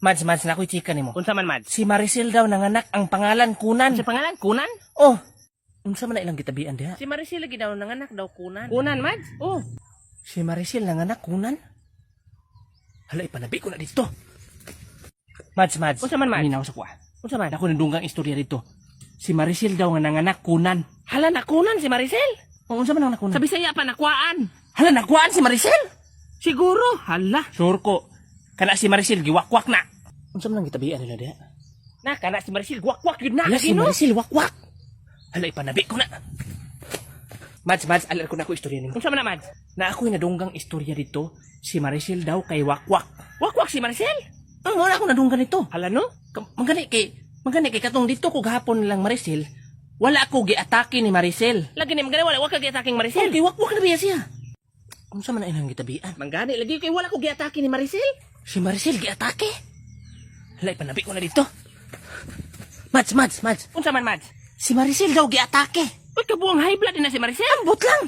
Mads, na ako'y chika nimo. Unsa man, Mads? Si Maricel daw nanganak ang pangalan Kunan. Sa pangalan, Kunan? Oh, unsa man na ilang gitabian diha? Si Maricel lagi daw nanganak daw Kunan. Kunan, Mads? Oh. Si Maricel nanganak Kunan? Hala, ipanabi ko na dito. Mads. Unsa man, Mads? Minaw sa kuha. Unsa man? Ako nandunggang istorya dito. Si Maricel daw nga nanganak Kunan. Hala, nakunan si Maricel. O, unsa man ang nakunan? Sa Bisaya pa nakuhaan. Hala, nakuhaan si Maricel? Siguro. Hala. Sure ko. Kana si Maricel, giwakwak na. Unsa man ang gitabian nila diha? Kana si Maricel, gwak-gwak yun na. Hala, si Gino. Maricel, wakwak. Hala, ipanabi ko na. Mads, alam ko na ako istorya nimo. Unsa man na, Mads? Na ako'y nadunggang istorya dito, si Maricel daw kay wakwak. Wakwak si Maricel? Ang wala ako nadunggan nito. Hala, no? Magani kay katong dito ko gahapon lang Maricel. Wala ako giatake ni Maricel. Lagi ni magani wala ka giataking Maricel. Okay, wakwak na biya siya. Unsa man na ilang gitabian? Manggani lagi kay wala ko giatake ni Maricel. Si Maricel giatake. Hala, ipanabi ko na dito. Mads. Unsa man, Mads? Si Maricel daw giatake. Uy, kabuang high blood din na si Maricel. Ambot lang.